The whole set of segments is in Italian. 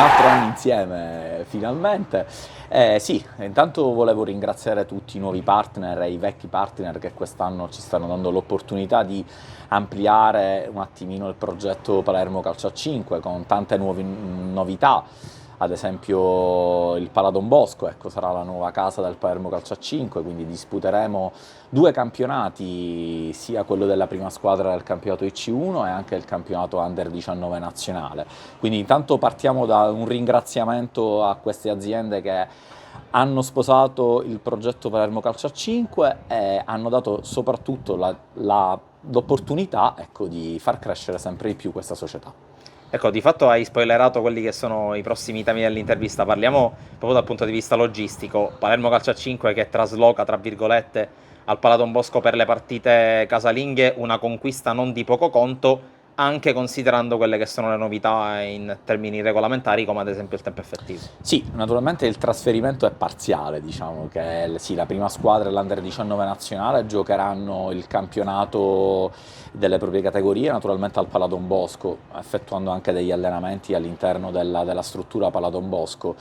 altro anno insieme finalmente. Sì, intanto volevo ringraziare tutti i nuovi partner e i vecchi partner che quest'anno ci stanno dando l'opportunità di ampliare un attimino il progetto Palermo Calcio a 5 con tante novità. Ad esempio il Pala Don Bosco, ecco, sarà la nuova casa del Palermo Calcio a 5, quindi disputeremo due campionati, sia quello della prima squadra del campionato IC1 e anche il campionato Under 19 nazionale. Quindi intanto partiamo da un ringraziamento a queste aziende che hanno sposato il progetto Palermo Calcio a 5 e hanno dato soprattutto l'opportunità, ecco, di far crescere sempre di più questa società. Ecco, di fatto hai spoilerato quelli che sono i prossimi temi dell'intervista. Parliamo proprio dal punto di vista logistico. Palermo Calcio a 5 che trasloca, tra virgolette, al Pala Don Bosco per le partite casalinghe, una conquista non di poco conto, anche considerando quelle che sono le novità in termini regolamentari, come ad esempio il tempo effettivo. Sì, naturalmente il trasferimento è parziale, diciamo che sì, la prima squadra e l'Under 19 nazionale giocheranno il campionato delle proprie categorie, naturalmente al Pala Don Bosco, effettuando anche degli allenamenti all'interno della struttura Pala Don Bosco.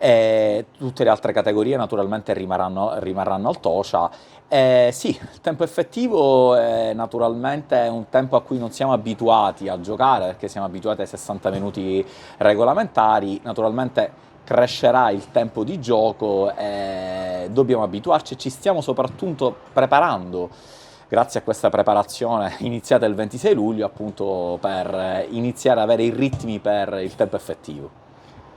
E tutte le altre categorie naturalmente rimarranno al Tocia. Sì, il tempo effettivo è naturalmente un tempo a cui non siamo abituati a giocare, perché siamo abituati ai 60 minuti regolamentari. Naturalmente crescerà il tempo di gioco e dobbiamo abituarci, e ci stiamo soprattutto preparando, grazie a questa preparazione iniziata il 26 luglio, appunto per iniziare ad avere i ritmi per il tempo effettivo.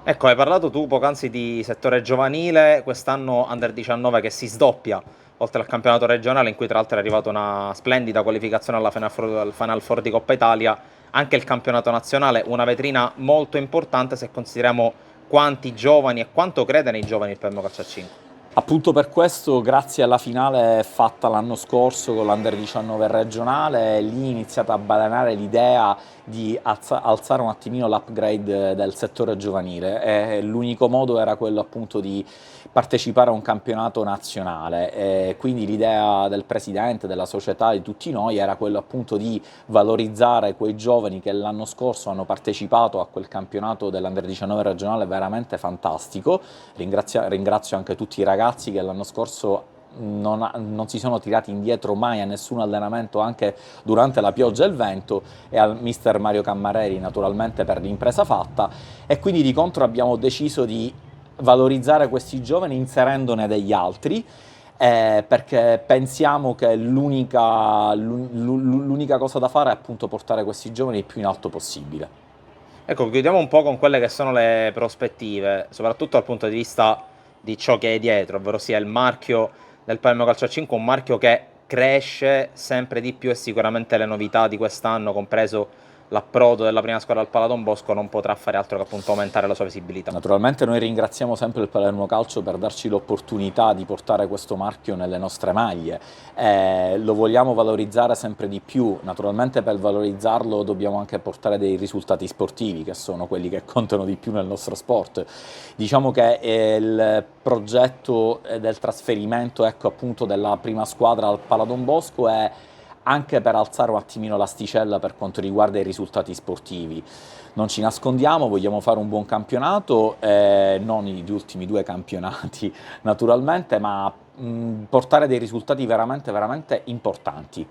Ecco, hai parlato tu poc'anzi di settore giovanile, quest'anno Under 19 che si sdoppia, oltre al campionato regionale in cui tra l'altro è arrivata una splendida qualificazione alla Final Four di Coppa Italia, anche il campionato nazionale, una vetrina molto importante se consideriamo quanti giovani e quanto crede nei giovani il Palermo Calcio a 5. Appunto per questo, grazie alla finale fatta l'anno scorso con l'Under 19 regionale, lì è iniziata a balenare l'idea di alzare un attimino l'upgrade del settore giovanile, e l'unico modo era quello appunto di partecipare a un campionato nazionale, e quindi l'idea del presidente, della società, di tutti noi era quello appunto di valorizzare quei giovani che l'anno scorso hanno partecipato a quel campionato dell'Under 19 regionale veramente fantastico. Ringrazio anche tutti i ragazzi che l'anno scorso non si sono tirati indietro mai a nessun allenamento, anche durante la pioggia e il vento, e al mister Mario Cammareri naturalmente per l'impresa fatta, e quindi di contro abbiamo deciso di valorizzare questi giovani inserendone degli altri, perché pensiamo che l'unica cosa da fare è appunto portare questi giovani il più in alto possibile. Ecco, chiudiamo un po' con quelle che sono le prospettive, soprattutto dal punto di vista di ciò che è dietro, ovvero sia il marchio del Palermo Calcio a 5, un marchio che cresce sempre di più, e sicuramente le novità di quest'anno, compreso l'approdo della prima squadra al Pala Don Bosco, non potrà fare altro che appunto aumentare la sua visibilità. Naturalmente noi ringraziamo sempre il Palermo Calcio per darci l'opportunità di portare questo marchio nelle nostre maglie. Lo vogliamo valorizzare sempre di più. Naturalmente per valorizzarlo dobbiamo anche portare dei risultati sportivi, che sono quelli che contano di più nel nostro sport. Diciamo che il progetto del trasferimento, ecco, appunto della prima squadra al Pala Don Bosco è anche per alzare un attimino l'asticella per quanto riguarda i risultati sportivi. Non ci nascondiamo, vogliamo fare un buon campionato, non gli ultimi due campionati naturalmente, ma portare dei risultati veramente, veramente importanti.